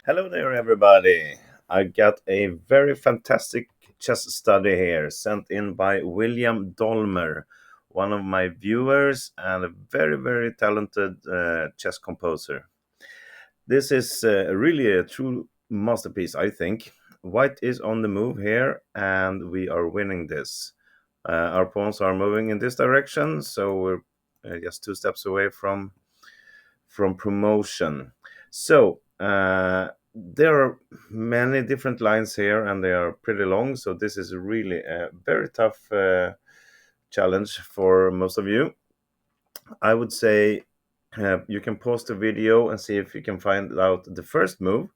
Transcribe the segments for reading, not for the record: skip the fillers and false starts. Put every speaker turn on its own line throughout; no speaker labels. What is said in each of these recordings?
Hello there, everybody. I got a very fantastic chess study here sent in by William Dolmer, one of my viewers and a very, very talented chess composer. This is really a true masterpiece, I think. White is on the move here, and we are winning this. Our pawns are moving in this direction, so we're just two steps away from promotion. So there are many different lines here, and they are pretty long. So this is really a very tough challenge for most of you. I would say you can pause the video and see if you can find out the first move,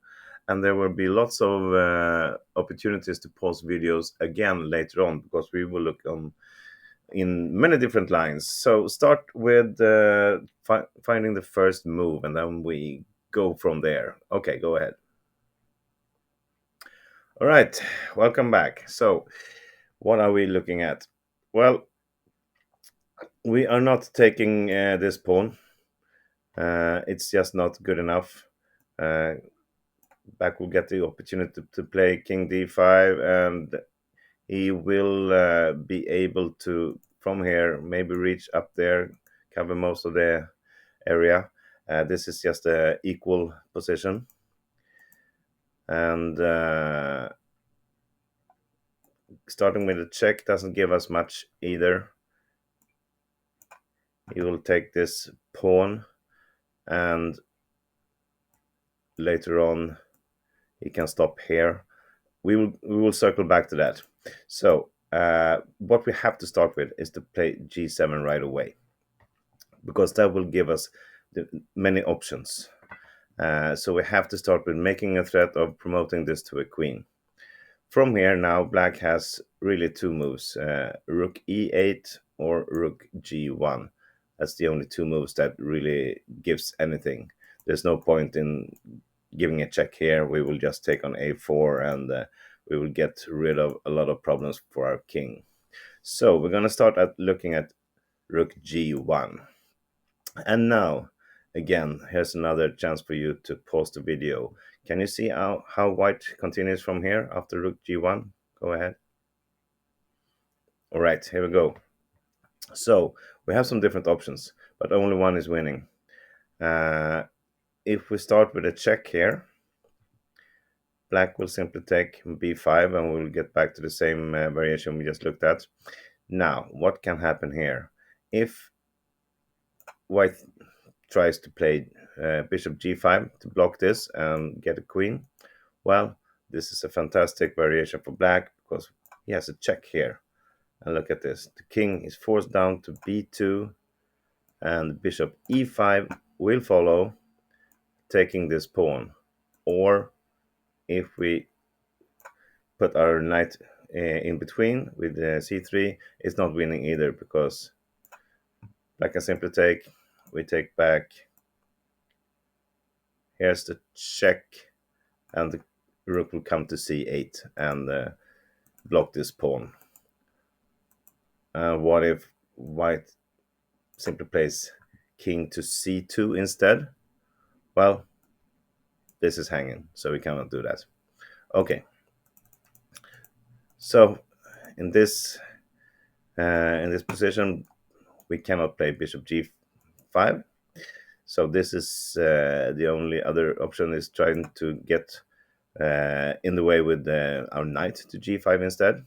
and there will be lots of opportunities to pause videos again later on because we will look on in many different lines. So start with finding the first move, and then we go from there. Okay, go ahead. All right, welcome back. So, what are we looking at? Well, we are not taking this pawn. It's just not good enough. Uh, Black will get the opportunity to play King D5, and he will be able to, from here, maybe reach up there, cover most of the area. This is just a equal position. And starting with a check doesn't give us much either. He will take this pawn, and later on he can stop here. We will circle back to that. So what we have to start with is to play G7 right away, because that will give us many options. So we have to start with making a threat of promoting this to a queen. From here now, Black has really two moves, Rook E8 or Rook G1. That's the only two moves that really gives anything. There's no point in giving a check here. We will just take on A4, and we will get rid of a lot of problems for our king. So we're going to start looking at Rook G1. And now, again, here's another chance for you to pause the video. Can you see how white continues from here after Rook G1? Go ahead. All right, here we go. So we have some different options, but only one is winning. If we start with a check here, Black will simply take B5, and we'll get back to the same variation we just looked at. Now, what can happen here? If White tries to play Bishop G5 to block this and get a queen, well, this is a fantastic variation for Black because he has a check here. And look at this. The king is forced down to B2, and Bishop E5 will follow, taking this pawn. Or if we put our knight in between with C3, it's not winning either, because Black can simply take, we take back. Here's the check, and the rook will come to C8 and block this pawn. What if White simply plays king to C2 instead? Well, this is hanging, so we cannot do that. Okay. So in this position, we cannot play Bishop G5. So this is the only other option is trying to get in the way with our knight to G5 instead.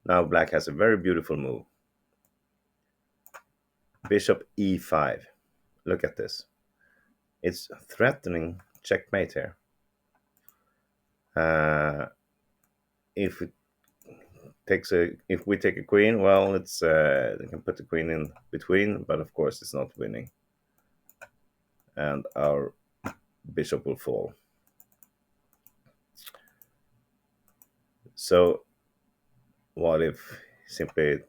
Now Black has a very beautiful move. Bishop E5. Look at this. It's threatening checkmate here. If we take a queen, well, it's they can put the queen in between, but of course it's not winning, and our bishop will fall. So what if he simply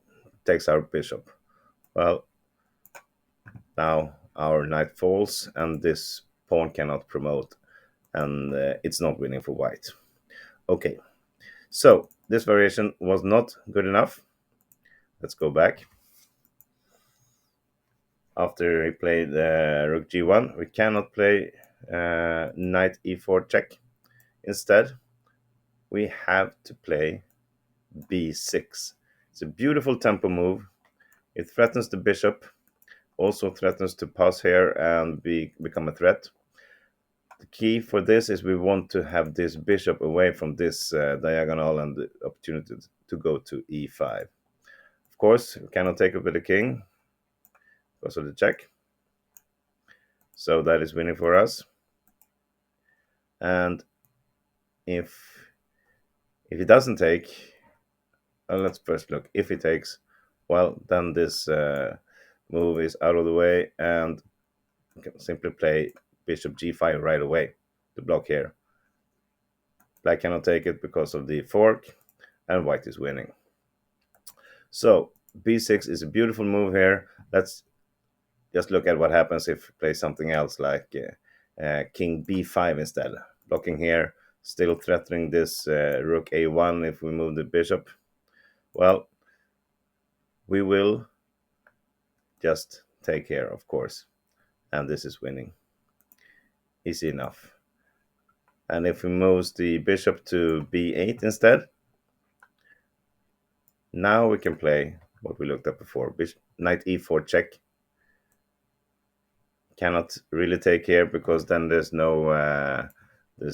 takes our bishop? Well, now our knight falls, and this pawn cannot promote, and it's not winning for White. Okay, so this variation was not good enough. Let's go back. After he played Rook G1, we cannot play knight e4 check. Instead, we have to play b6. It's a beautiful tempo move. It threatens the bishop, also threatens to pass here and become a threat. The key for this is we want to have this bishop away from this diagonal and the opportunity to go to e5. Of course, we cannot take it with the king because of the check. So that is winning for us. And if he doesn't take, let's first look. If he takes, well, then this move is out of the way, and we can simply play bishop g5 right away to block here. Black cannot take it because of the fork, and white is winning. So b6 is a beautiful move here. Let's just look at what happens if we play something else like king b5 instead. Blocking here, still threatening this rook a1 if we move the bishop. Well, we will just take here, of course, and this is winning. Easy enough. And if we move the bishop to b8 instead, now we can play what we looked at before. Knight e4 check. Cannot really take here because then there's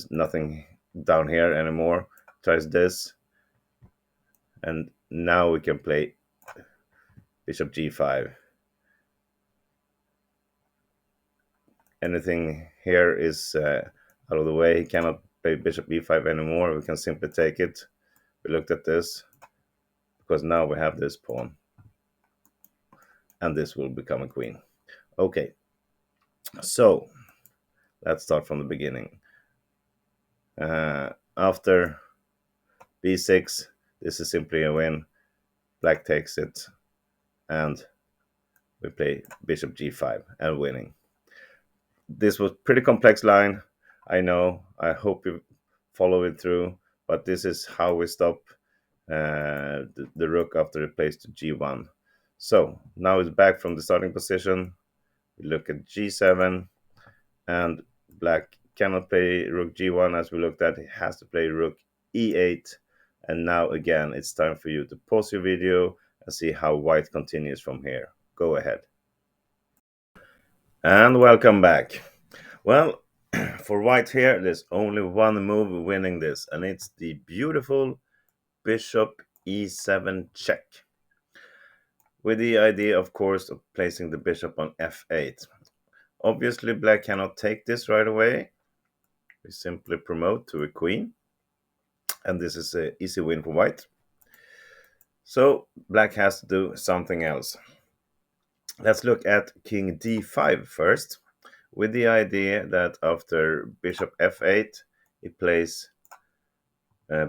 nothing down here anymore. Tries this, and now we can play bishop g5. Anything here is out of the way. He cannot play bishop e5 anymore. We can simply take it. We looked at this because now we have this pawn, and this will become a queen. Okay, so let's start from the beginning. After b6, this is simply a win. Black takes it, and we play bishop g5 and winning. This was pretty complex line, I know. I hope you follow it through, but this is how we stop the rook after it plays to g1. So now it's back from the starting position. We look at g7, and black cannot play rook g1 as we looked at. It has to play rook e8. And now again, it's time for you to pause your video and see how white continues from here. Go ahead. And welcome back. Well, for white here, there's only one move winning this, and it's the beautiful bishop e7 check. With the idea, of course, of placing the bishop on f8. Obviously, black cannot take this right away. We simply promote to a queen, and this is an easy win for white. So black has to do something else. Let's look at king d5 first, with the idea that after bishop f8, he plays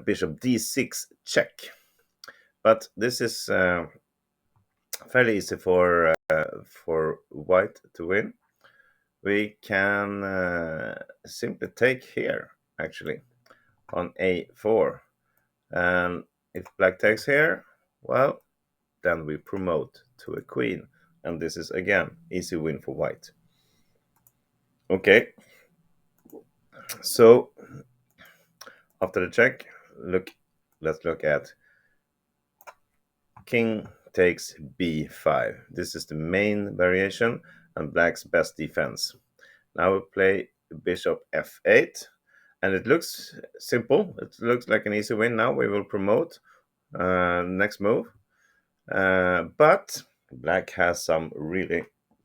bishop d6 check. But this is fairly easy for white to win. We can simply take here, actually, on a4. And if black takes here, well, then we promote to a queen. And this is, again, easy win for white. Okay, so after the check, let's look at king takes b5. This is the main variation and black's best defense. Now we play bishop f8, and it looks simple. It looks like an easy win. Now we will promote next move. But black has some really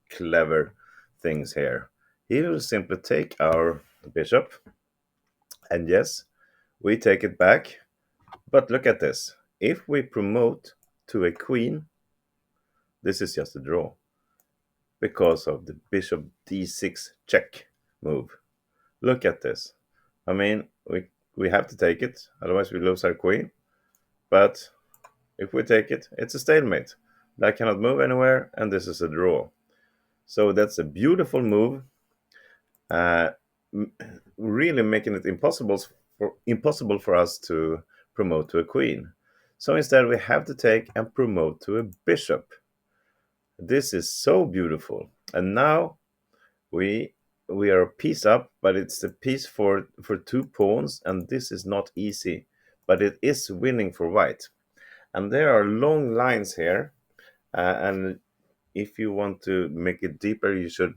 clever things here. He will simply take our bishop, and yes, we take it back. But look at this. If we promote to a queen, this is just a draw because of the bishop d6 check move. Look at this. I mean, we have to take it, otherwise we lose our queen. But if we take it, it's a stalemate. Black cannot move anywhere, and this is a draw. So that's a beautiful move, really making it impossible for us to promote to a queen. So instead we have to take and promote to a bishop. This is so beautiful. And now we we are a piece up, but it's a piece for 2 pawns, and this is not easy, but it is winning for white. And there are long lines here, and if you want to make it deeper, you should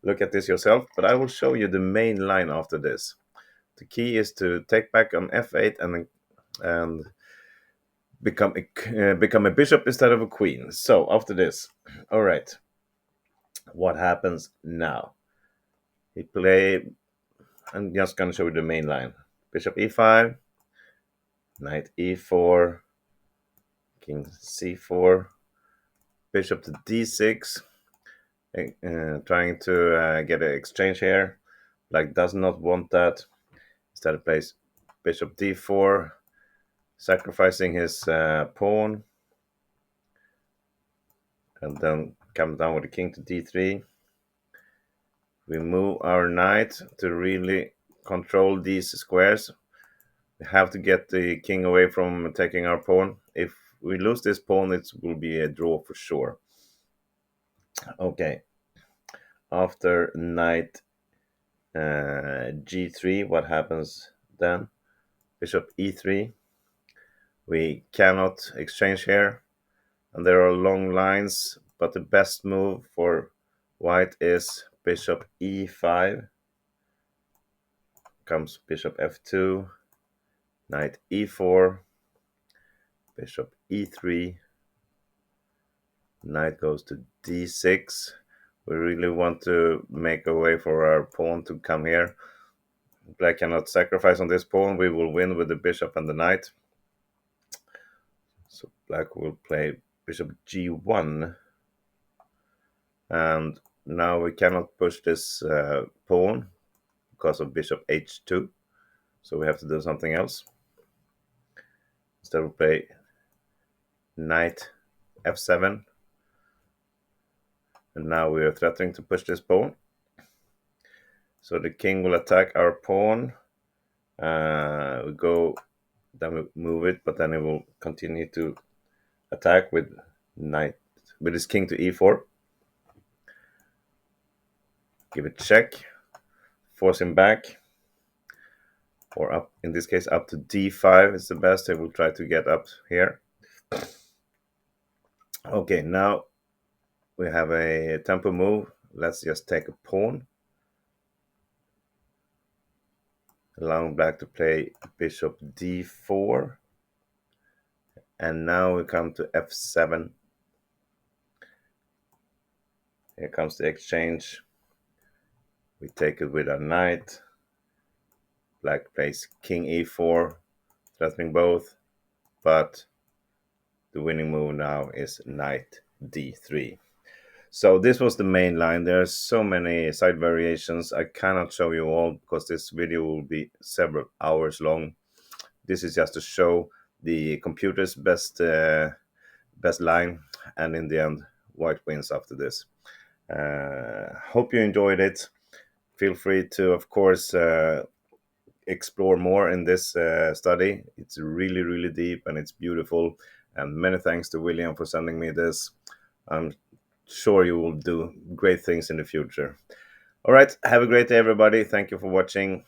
look at this yourself, but I will show you the main line after this. The key is to take back on f8 and become a bishop instead of a queen. So after this, all right, what happens now? He play. I'm just gonna show you the main line: bishop e5, knight e4, king c4, bishop to d6. Trying to get an exchange here. Black does not want that. Instead plays bishop d4, sacrificing his pawn, and then come down with the king to d3. We move our knight to really control these squares. We have to get the king away from taking our pawn. If we lose this pawn, it will be a draw for sure. Okay. After knight g3, what happens then? Bishop e3. We cannot exchange here, and there are long lines, but the best move for white is bishop e5. Comes bishop f2, knight e4, bishop e3, knight goes to d6. We really want to make a way for our pawn to come here. Black cannot sacrifice on this pawn. We will win with the bishop and the knight. So black will play bishop g1. And now we cannot push this pawn because of bishop h2. So we have to do something else. Instead we play knight f7. And now we are threatening to push this pawn. So the king will attack our pawn. We go, then we move it, but then it will continue to attack with his king to e4. Give it check, force him back, or up, in this case up to d5 is the best. I will try to get up here. Okay, now we have a tempo move. Let's just take a pawn, allowing black to play bishop d4. And now we come to f7. Here comes the exchange. We take it with our knight. Black plays king e4, threatening both, but the winning move now is knight d3. So this was the main line. There are so many side variations. I cannot show you all because this video will be several hours long. This is just to show the computer's best line, and in the end, white wins after this. Hope you enjoyed it. Feel free to, of course, explore more in this study. It's really, really deep and it's beautiful. And many thanks to William for sending me this. I'm sure you will do great things in the future. All right. Have a great day, everybody. Thank you for watching.